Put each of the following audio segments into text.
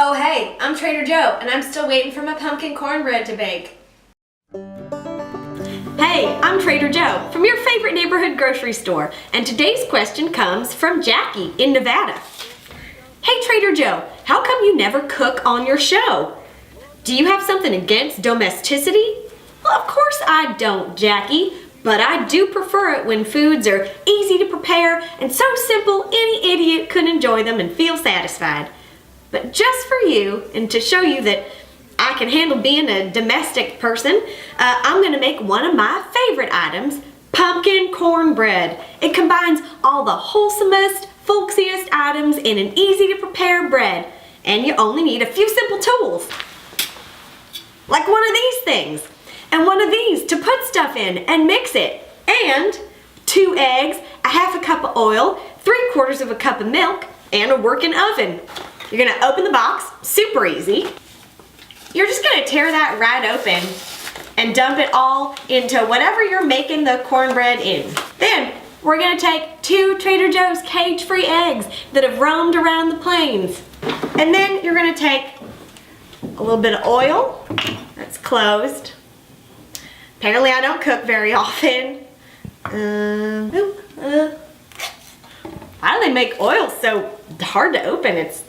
Oh hey, I'm Trader Joe, and I'm still waiting for my pumpkin cornbread to bake. Hey, I'm Trader Joe from your favorite neighborhood grocery store, and today's question comes from Jackie in Nevada. Hey Trader Joe, how come you never cook on your show? Do you have something against domesticity? Well, of course I don't, Jackie, but I do prefer it when foods are easy to prepare and so simple any idiot could enjoy them and feel satisfied. But just for you, and to show you that I can handle being a domestic person, I'm gonna make one of my favorite items, pumpkin cornbread. It combines all the wholesomest, folksiest items in an easy to prepare bread. And you only need a few simple tools. Like one of these things, and one of these to put stuff in and mix it. And 2 eggs, a half a cup of oil, 3/4 of a cup of milk, and a working oven. You're gonna open the box, super easy. You're just gonna tear that right open and dump it all into whatever you're making the cornbread in. Then we're gonna take 2 Trader Joe's cage-free eggs that have roamed around the plains. And then you're gonna take a little bit of oil that's closed. Apparently I don't cook very often. Why do they make oil so hard to open? It's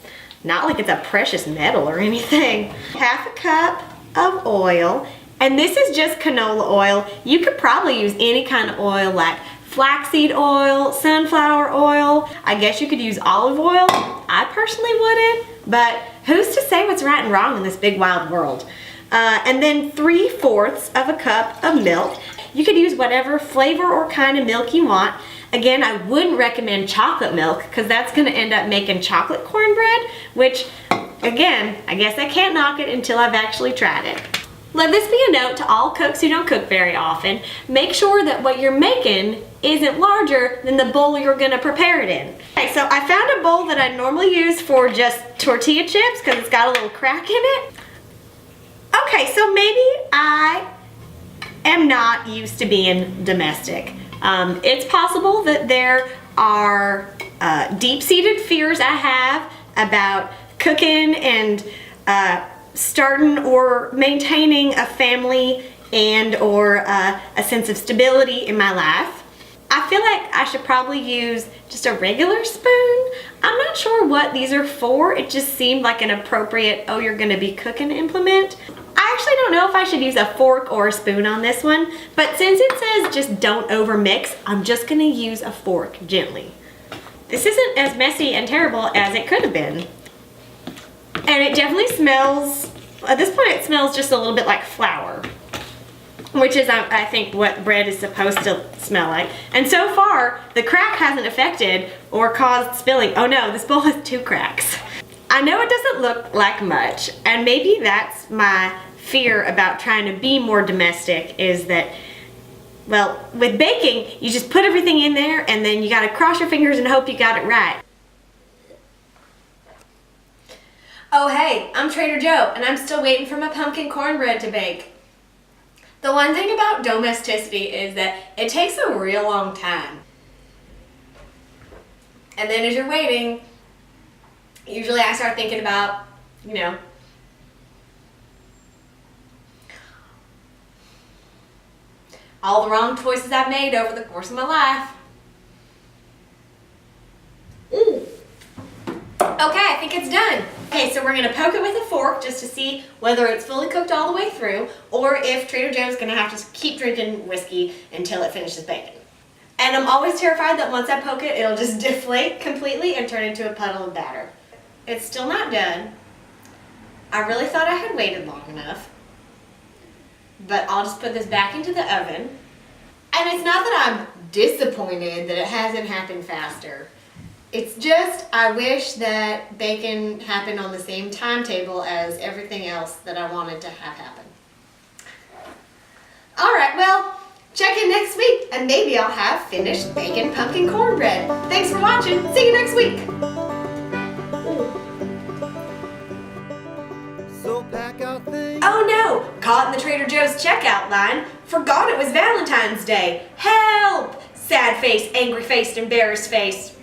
not like it's a precious metal or anything. Half a cup of oil, and this is just canola oil. You could probably use any kind of oil like flaxseed oil, sunflower oil. I guess you could use olive oil. I personally wouldn't, but who's to say what's right and wrong in this big wild world? And then 3/4 of a cup of milk. You could use whatever flavor or kind of milk you want. Again, I wouldn't recommend chocolate milk because that's gonna end up making chocolate cornbread, which, again, I guess I can't knock it until I've actually tried it. Let this be a note to all cooks who don't cook very often. Make sure that what you're making isn't larger than the bowl you're gonna prepare it in. Okay, so I found a bowl that I normally use for just tortilla chips because it's got a little crack in it. Okay, so maybe I am not used to being domestic. It's possible that there are deep-seated fears I have about cooking and starting or maintaining a family and or a sense of stability in my life. I feel like I should probably use just a regular spoon. I'm not sure what these are for. It just seemed like an appropriate, oh, you're gonna be cooking implement. I actually don't know if I should use a fork or a spoon on this one, but since it says just don't overmix, I'm just gonna use a fork gently. This isn't as messy and terrible as it could have been. And it definitely smells, at this point it smells just a little bit like flour, which is I think what bread is supposed to smell like. And so far, the crack hasn't affected or caused spilling. Oh no, this bowl has 2 cracks. I know it doesn't look like much, and maybe that's my fear about trying to be more domestic is that, well, with baking, you just put everything in there and then you gotta cross your fingers and hope you got it right. Oh hey, I'm Trader Joe, and I'm still waiting for my pumpkin cornbread to bake. The one thing about domesticity is that it takes a real long time. And then as you're waiting, usually I start thinking about, you know, all the wrong choices I've made over the course of my life. Okay, I think it's done. Okay, so we're gonna poke it with a fork just to see whether it's fully cooked all the way through or if Trader Joe's gonna have to keep drinking whiskey until it finishes baking. And I'm always terrified that once I poke it, it'll just deflate completely and turn into a puddle of batter. It's still not done. I really thought I had waited long enough. But I'll just put this back into the oven. And it's not that I'm disappointed that it hasn't happened faster. It's just I wish that bacon happened on the same timetable as everything else that I wanted to have happen. All right, well, check in next week and maybe I'll have finished baking pumpkin cornbread. Thanks for watching. See you next week. Oh no! Caught in the Trader Joe's checkout line. Forgot it was Valentine's Day. Help! Sad face, angry faced, embarrassed face.